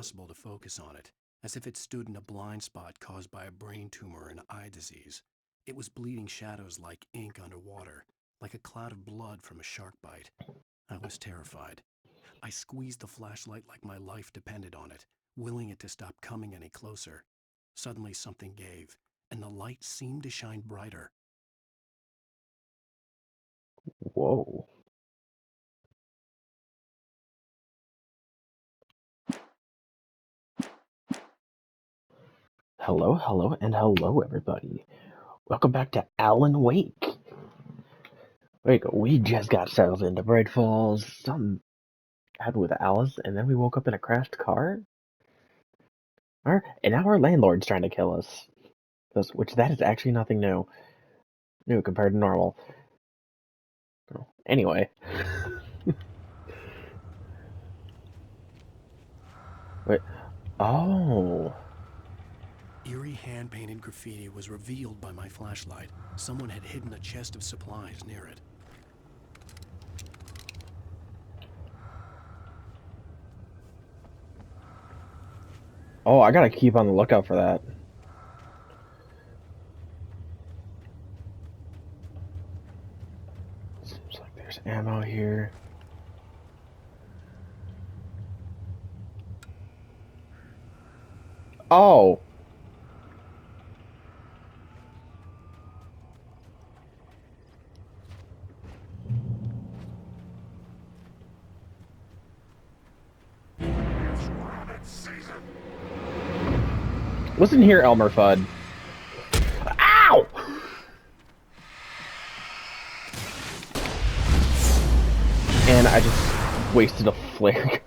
impossible to focus on it, as if it stood in a blind spot caused by a brain tumor and eye disease. It was bleeding shadows like ink underwater, like a cloud of blood from a shark bite. I was terrified. I squeezed the flashlight like my life depended on it, willing it to stop coming any closer. Suddenly something gave, and the light seemed to shine brighter. Whoa. Hello, hello, and hello, everybody. Welcome back to Alan Wake. We just got settled into Bright Falls. Something happened with Alice, and then we woke up in a crashed car. And now our landlord's trying to kill us. Which that is actually nothing new compared to normal. Anyway. Wait. Oh. Eerie hand-painted graffiti was revealed by my flashlight. Someone had hidden a chest of supplies near it. Oh, I gotta keep on the lookout for that. Seems like there's ammo here. Oh! Listen here, Elmer Fudd. Ow! And I just wasted a flare.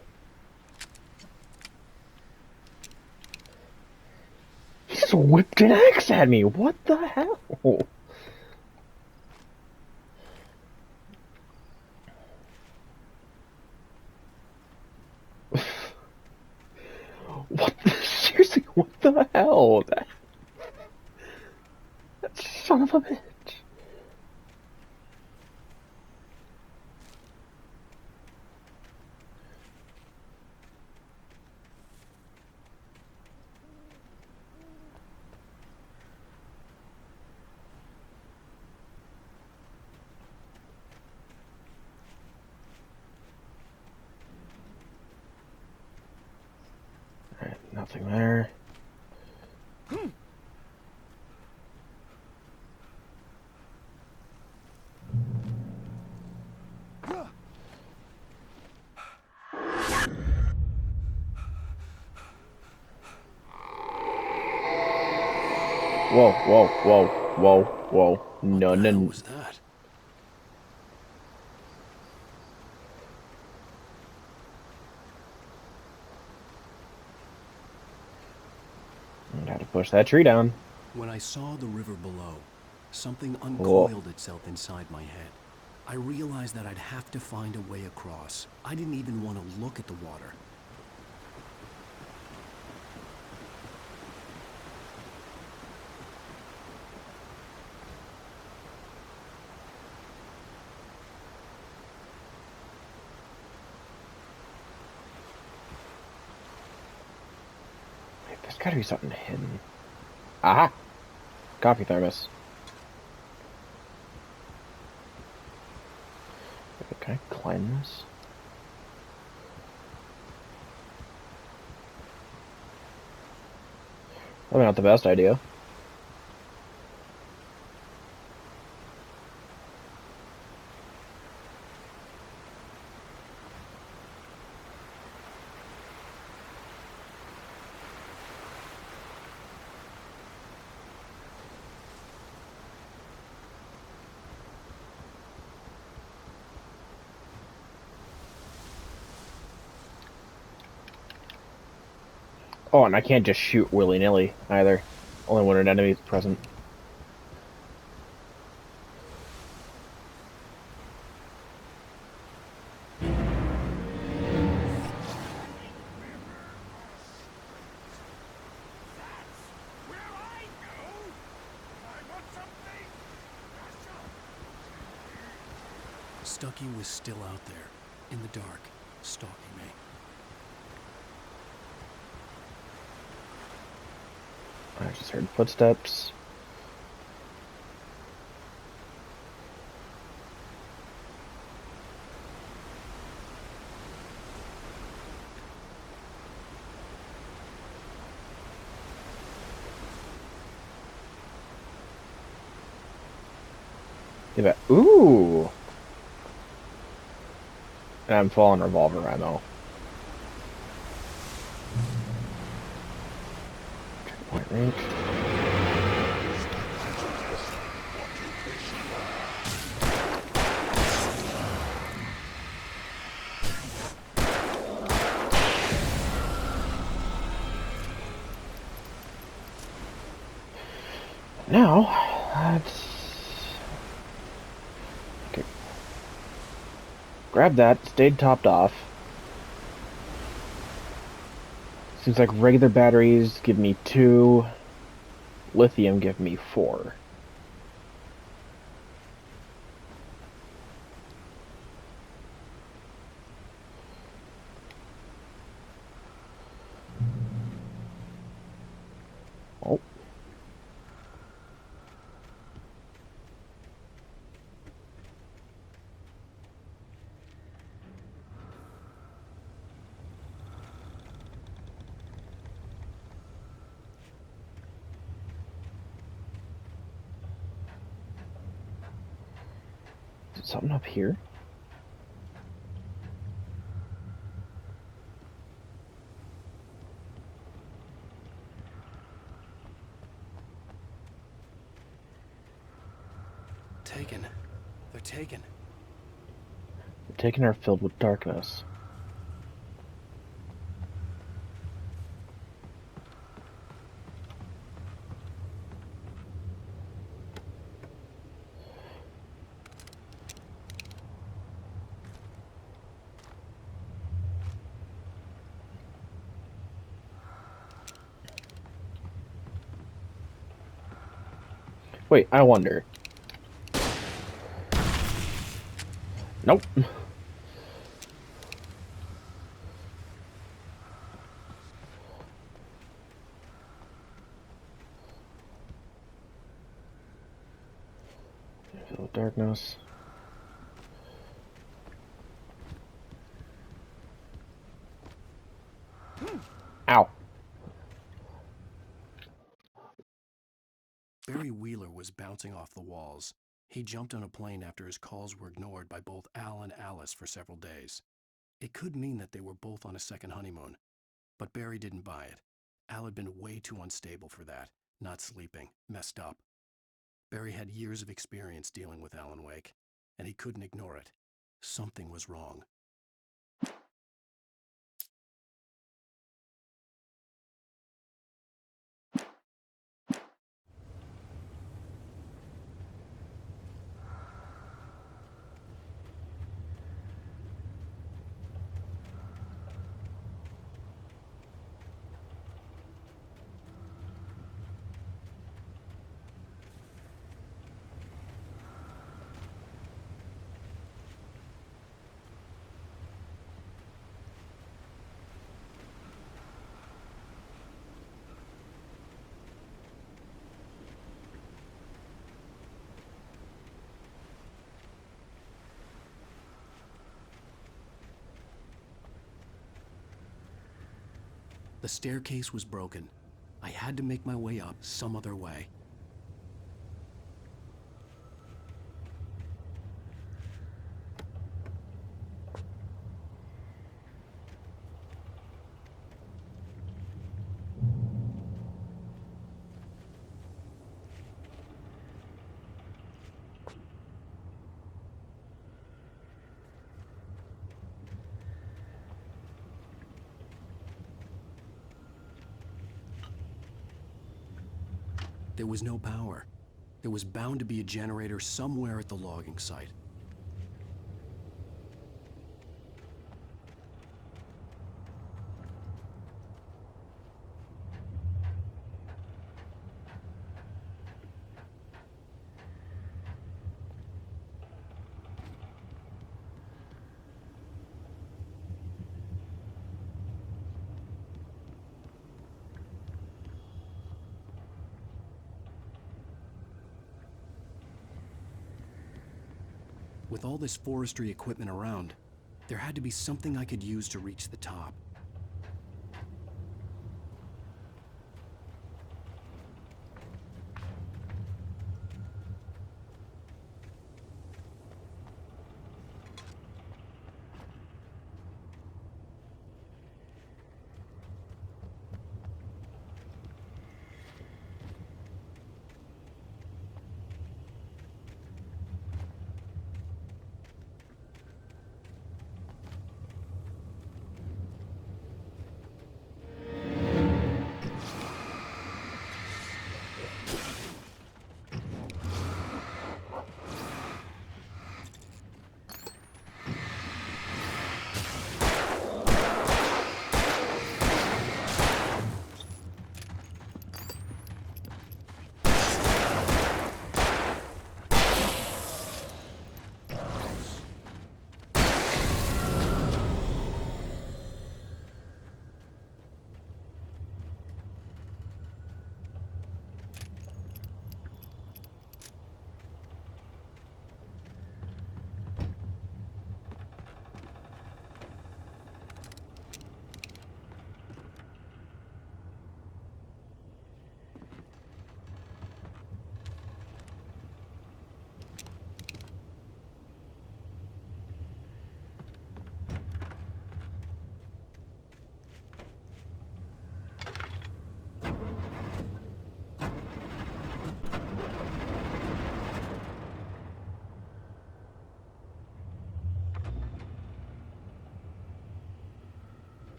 He just whipped an axe at me. What the hell? What the, seriously, what the hell? That son of a bitch. Alright, nothing there. Whoa, whoa, whoa, whoa, whoa. No, What the hell no. was that? I had to push that tree down. When I saw the river below, something Whoa. uncoiled itself inside my head. I realized that I'd have to find a way across. I didn't even want to look at the water. Wait, there's gotta be something hidden. Aha! Coffee thermos. Can I climb this? Probably not the best idea. Oh, and I can't just shoot willy-nilly either. Only when an enemy is present. Stucky was still out there, in the dark, stalking me. I just heard footsteps. Ooh! And I'm full on revolver ammo. Checkpoint reached. Now, let's... Okay. Grab that, stayed topped off. Seems like regular batteries give me 2, lithium give me 4. Oh. Is it something up here? Taken. They're taken. The taken are filled with darkness. Wait, I wonder. Nope. Filled with darkness. Ow. Barry Wheeler was bouncing off the walls. He jumped on a plane after his calls were ignored by both Al and Alice for several days. It could mean that they were both on a second honeymoon, but Barry didn't buy it. Al had been way too unstable for that, not sleeping, messed up. Barry had years of experience dealing with Alan Wake, and he couldn't ignore it. Something was wrong. The staircase was broken. I had to make my way up some other way. There was no power. There was bound to be a generator somewhere at the logging site. With all this forestry equipment around, there had to be something I could use to reach the top.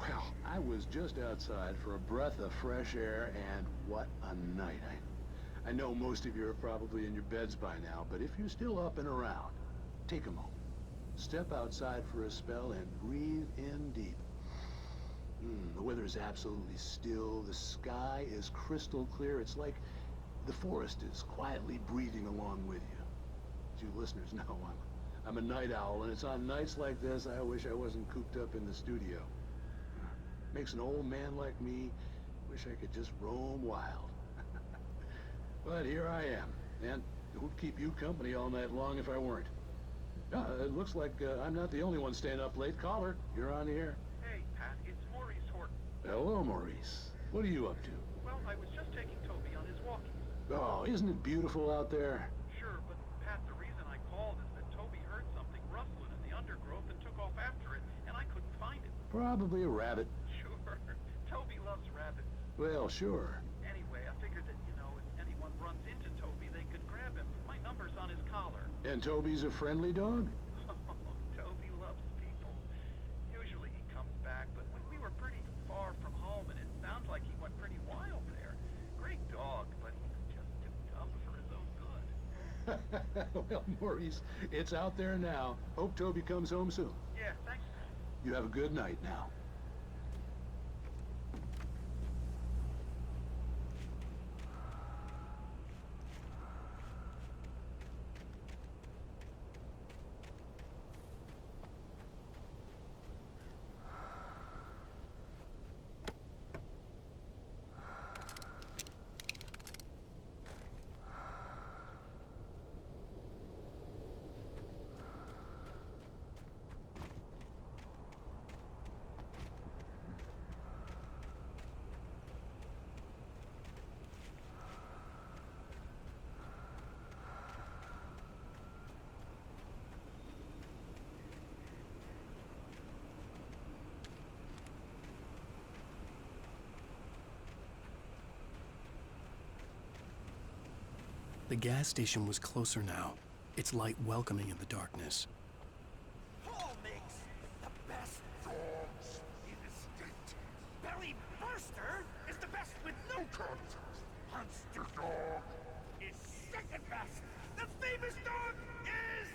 Well, I was just outside for a breath of fresh air, and what a night. I know most of you are probably in your beds by now, but if you're still up and around, take a moment. Step outside for a spell and breathe in deep. The weather is absolutely still. The sky is crystal clear. It's like the forest is quietly breathing along with you. As you listeners know, I'm a night owl, and it's on nights like this I wish I wasn't cooped up in the studio. Makes an old man like me wish I could just roam wild. But here I am, and it would keep you company all night long if I weren't. It looks like I'm not the only one staying up late. Caller, you're on the air. Hey, Pat, it's Maurice Horton. Hello, Maurice. What are you up to? Well, I was just taking Toby on his walkies. Oh, isn't it beautiful out there? Sure, but Pat, the reason I called is that Toby heard something rustling in the undergrowth and took off after it, and I couldn't find it. Probably a rabbit. Sure. Toby loves rabbits. Well, sure. Anyway, I figured that, if anyone runs into Toby, they could grab him. My number's on his collar. And Toby's a friendly dog? Toby loves people. Usually he comes back, but we were pretty far from home, and it sounds like he went pretty wild there. Great dog, but he was just too dumb for his own good. Well, Maurice, it's out there now. Hope Toby comes home soon. Yeah, thanks. You have a good night now. The gas station was closer now, its light welcoming in the darkness. Paul makes the best dogs in the state. Belly Burster is the best with no contest. Monster Dog is second best. The famous dog is...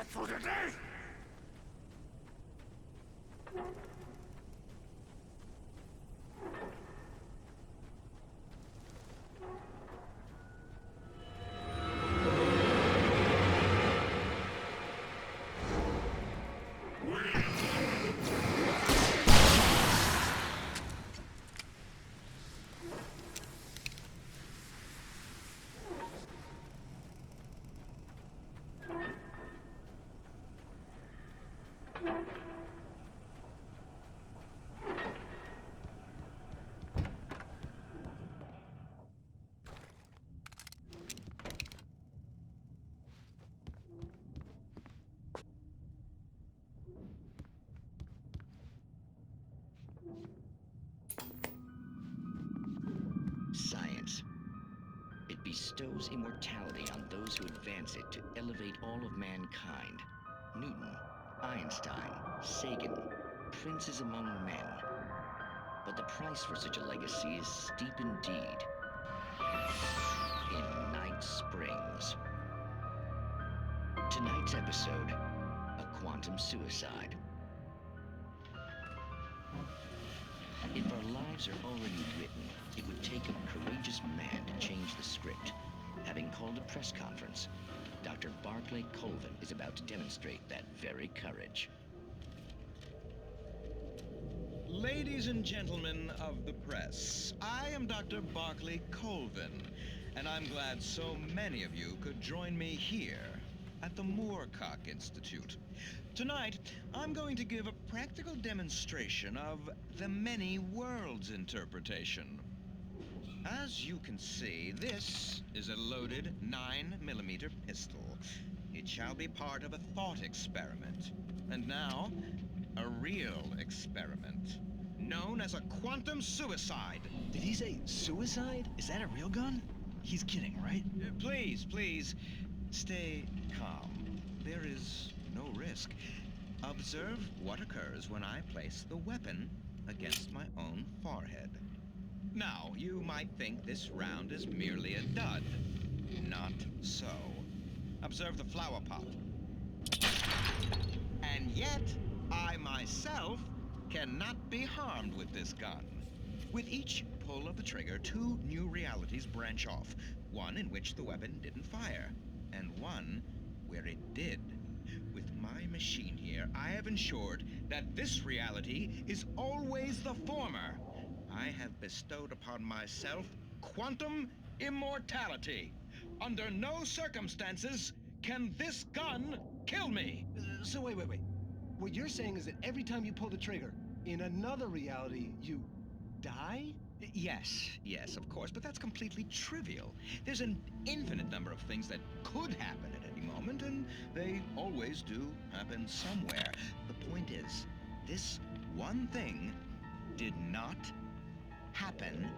for today! bestows immortality on those who advance it to elevate all of mankind. Newton, Einstein, Sagan, princes among men. But the price for such a legacy is steep indeed. In Night Springs. Tonight's episode, a quantum suicide. If our lives are already written, it would take a courageous man to change the script. Having called a press conference, Dr. Barclay Colvin is about to demonstrate that very courage. Ladies and gentlemen of the press, I am Dr. Barclay Colvin, and I'm glad so many of you could join me here at the Moorcock Institute. Tonight, I'm going to give a practical demonstration of the many worlds interpretation. As you can see, this is a loaded 9mm pistol. It shall be part of a thought experiment. And now, a real experiment, known as a quantum suicide. Did he say suicide? Is that a real gun? He's kidding, right? Please, stay calm. There is no risk. Observe what occurs when I place the weapon against my own forehead. Now, you might think this round is merely a dud. Not so. Observe the flower pot. And yet, I myself cannot be harmed with this gun. With each pull of the trigger, two new realities branch off. One in which the weapon didn't fire, and one where it did. With my machine here, I have ensured that this reality is always the former. I have bestowed upon myself quantum immortality. Under no circumstances can this gun kill me. So wait. What you're saying is that every time you pull the trigger, in another reality, you die? Yes, of course, but that's completely trivial. There's an infinite number of things that could happen at any moment, and they always do happen somewhere. The point is, this one thing did not happen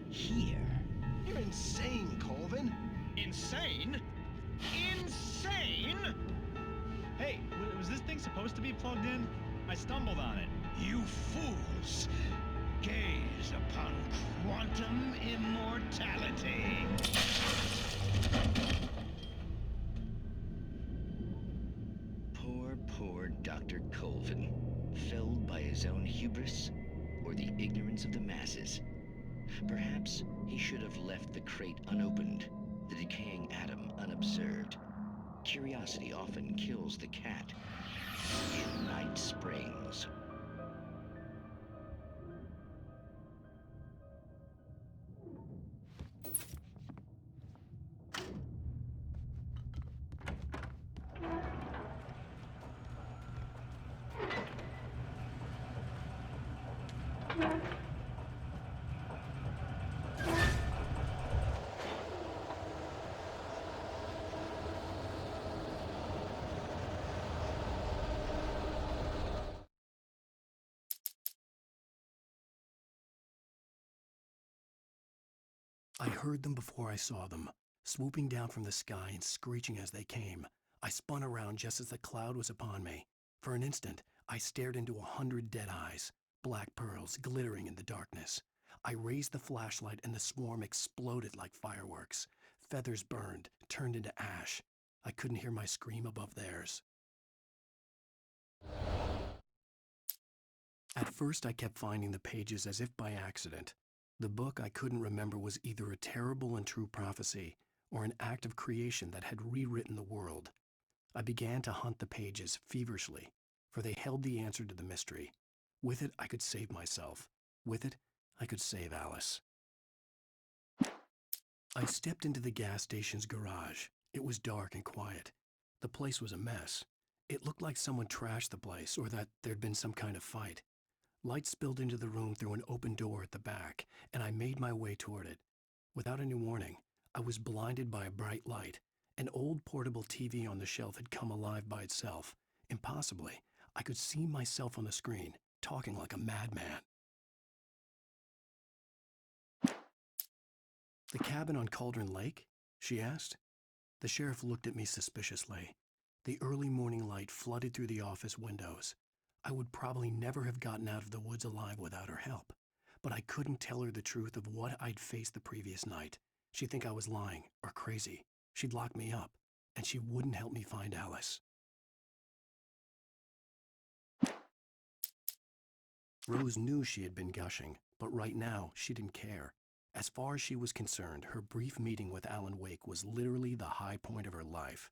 here. You're insane, Colvin. Insane? Insane? Hey, was this thing supposed to be plugged in? I stumbled on it. You fools! Gaze upon quantum immortality. Poor Dr. Colvin, felled by his own hubris or the ignorance of the masses. Perhaps he should have left the crate unopened, the decaying atom unobserved. Curiosity often kills the cat. In Night Springs. I heard them before I saw them, swooping down from the sky and screeching as they came. I spun around just as the cloud was upon me. For an instant, I stared into 100 dead eyes, black pearls glittering in the darkness. I raised the flashlight and the swarm exploded like fireworks. Feathers burned, turned into ash. I couldn't hear my scream above theirs. At first, I kept finding the pages as if by accident. The book I couldn't remember was either a terrible and true prophecy or an act of creation that had rewritten the world. I began to hunt the pages feverishly, for they held the answer to the mystery. With it, I could save myself. With it, I could save Alice. I stepped into the gas station's garage. It was dark and quiet. The place was a mess. It looked like someone trashed the place or that there'd been some kind of fight. Light spilled into the room through an open door at the back, and I made my way toward it. Without any warning, I was blinded by a bright light. An old portable TV on the shelf had come alive by itself. Impossibly, I could see myself on the screen, talking like a madman. The cabin on Cauldron Lake? she asked. The sheriff looked at me suspiciously. The early morning light flooded through the office windows. I would probably never have gotten out of the woods alive without her help, but I couldn't tell her the truth of what I'd faced the previous night. She'd think I was lying or crazy. She'd lock me up, and she wouldn't help me find Alice. Rose knew she had been gushing, but right now she didn't care. As far as she was concerned, her brief meeting with Alan Wake was literally the high point of her life.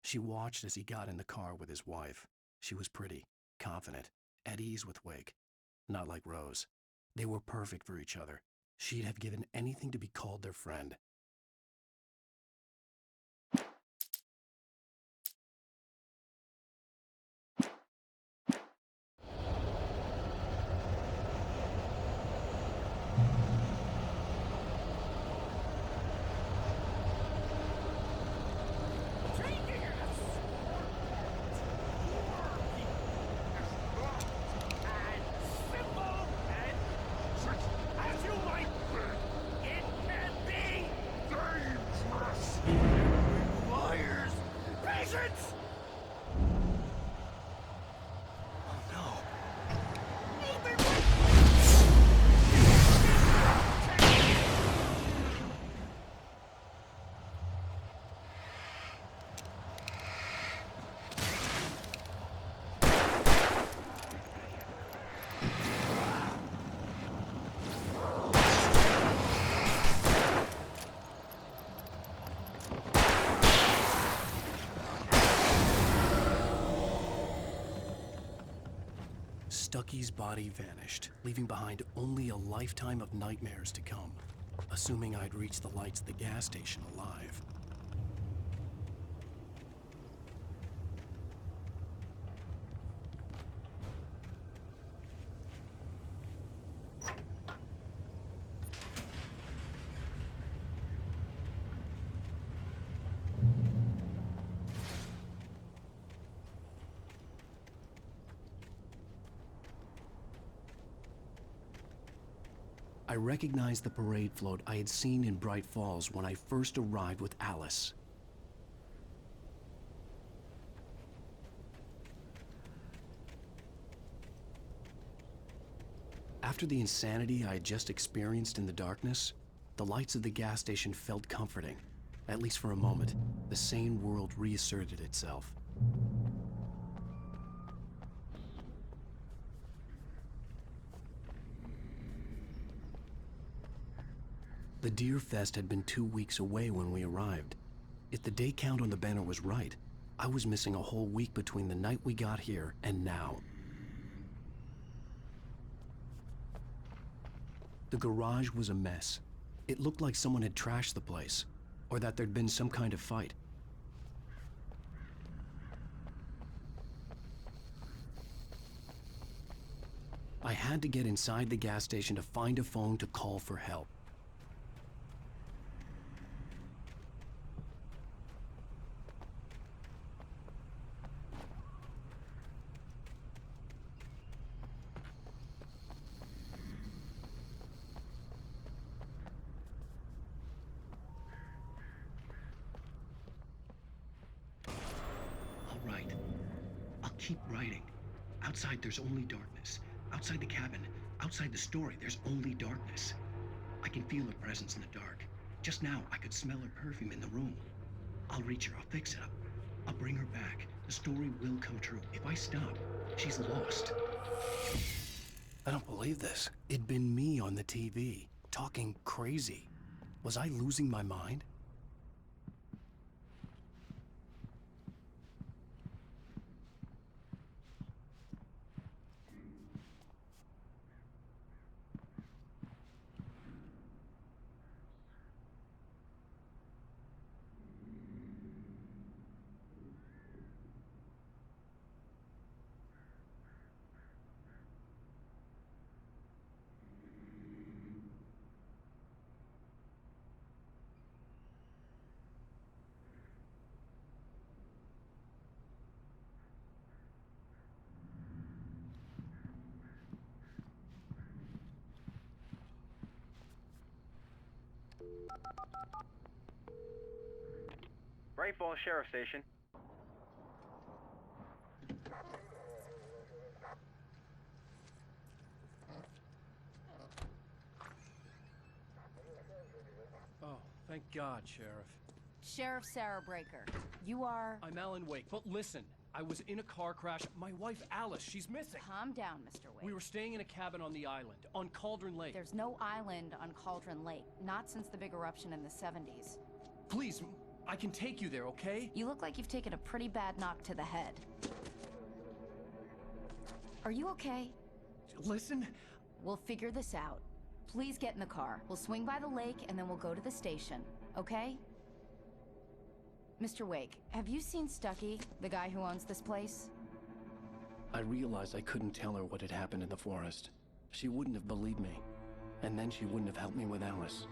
She watched as he got in the car with his wife. She was pretty, confident, at ease with Wake. Not like Rose. They were perfect for each other. She'd have given anything to be called their friend. Stucky's body vanished, leaving behind only a lifetime of nightmares to come, assuming I'd reached the lights of the gas station alive. I recognized the parade float I had seen in Bright Falls when I first arrived with Alice. After the insanity I had just experienced in the darkness, the lights of the gas station felt comforting. At least for a moment, the sane world reasserted itself. The Deer Fest had been 2 weeks away when we arrived. If the day count on the banner was right, I was missing a whole week between the night we got here and now. The garage was a mess. It looked like someone had trashed the place, or that there'd been some kind of fight. I had to get inside the gas station to find a phone to call for help. All right. I'll keep writing. Outside, there's only darkness. Outside the cabin, outside the story, there's only darkness. I can feel her presence in the dark. Just now, I could smell her perfume in the room. I'll reach her. I'll fix it up. I'll bring her back. The story will come true. If I stop, she's lost. I don't believe this. It'd been me on the TV, talking crazy. Was I losing my mind? Bright Falls Sheriff Station. Oh, thank God, Sheriff. Sheriff Sarah Breaker. You are... I'm Alan Wake, but listen. I was in a car crash. My wife, Alice, she's missing. Calm down, Mr. Wake. We were staying in a cabin on the island, on Cauldron Lake. There's no island on Cauldron Lake. Not since the big eruption in the 70s. Please, I can take you there, okay? You look like you've taken a pretty bad knock to the head. Are you okay? Listen. We'll figure this out. Please get in the car. We'll swing by the lake and then we'll go to the station, okay? Mr. Wake, have you seen Stucky, the guy who owns this place? I realized I couldn't tell her what had happened in the forest. She wouldn't have believed me. And then she wouldn't have helped me with Alice.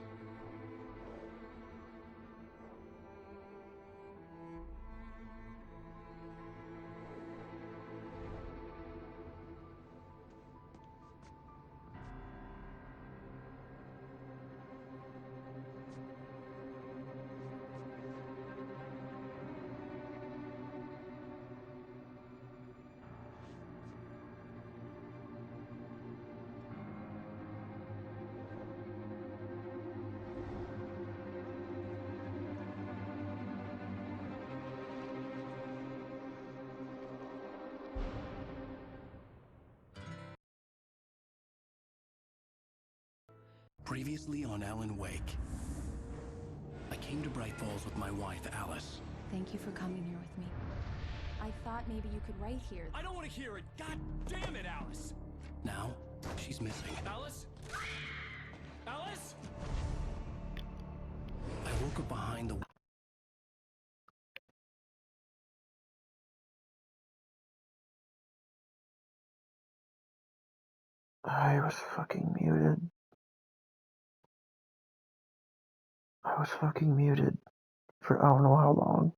Previously on Alan Wake. I came to Bright Falls with my wife, Alice. Thank you for coming here with me. I thought maybe you could write here. I don't want to hear it! God damn it, Alice! Now, she's missing. Alice? Alice? I woke up behind the... I was fucking muted. I was fucking muted for I don't know how long.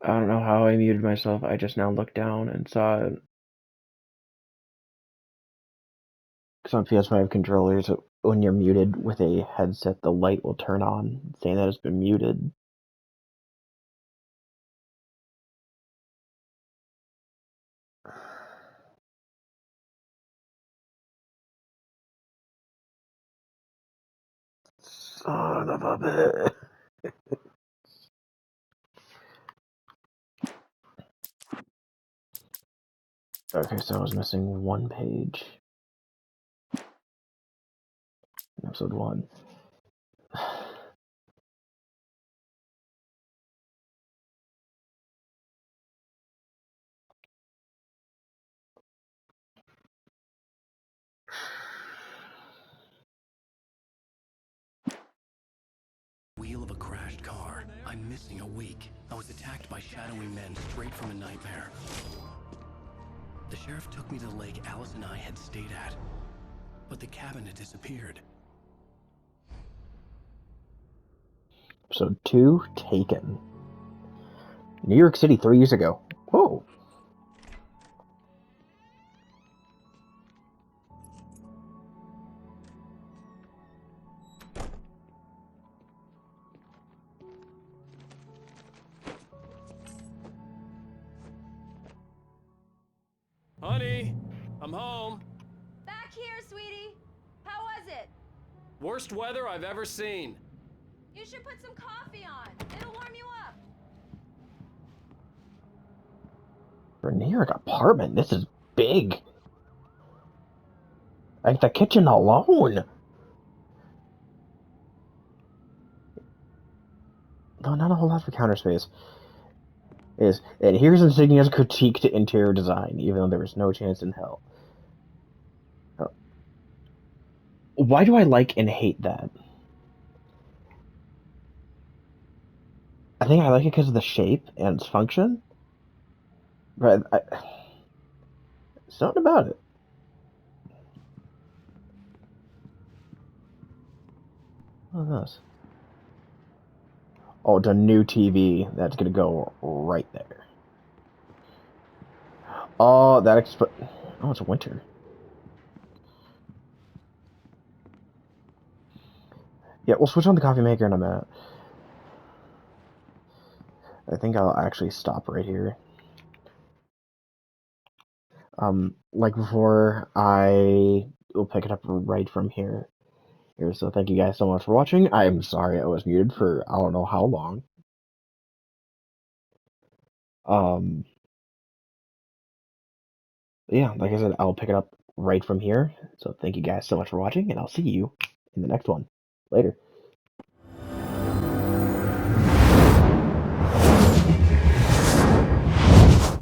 I don't know how I muted myself. I just now looked down and saw it. Because on PS5 controllers, when you're muted with a headset, the light will turn on, saying that it's been muted. Son of a bitch. Okay, so I was missing one page. Episode 1. Wheel of a crashed car. I'm missing a week. I was attacked by shadowy men straight from a nightmare. The sheriff took me to the lake Alice and I had stayed at. But the cabin had disappeared. Episode 2, Taken. New York City 3 years ago. Whoa. Honey, I'm home. Back here, sweetie. How was it? Worst weather I've ever seen. You should put some coffee on. It'll warm you up. For a New York apartment, this is big. Like the kitchen alone. Though not a whole lot for counter space. And here's Insignia's critique to interior design, even though there was no chance in hell. Why do I like and hate that? I think I like it because of the shape and its function. But something about it. What is this? Oh, it's a new TV that's gonna go right there. Oh, oh, it's winter. Yeah, we'll switch on the coffee maker in a minute. I think I'll actually stop right here. Like before, I will pick it up right from here. So thank you guys so much for watching. I'm sorry I was muted for I don't know how long. Yeah, like I said, I'll pick it up right from here. So thank you guys so much for watching, and I'll see you in the next one. Later.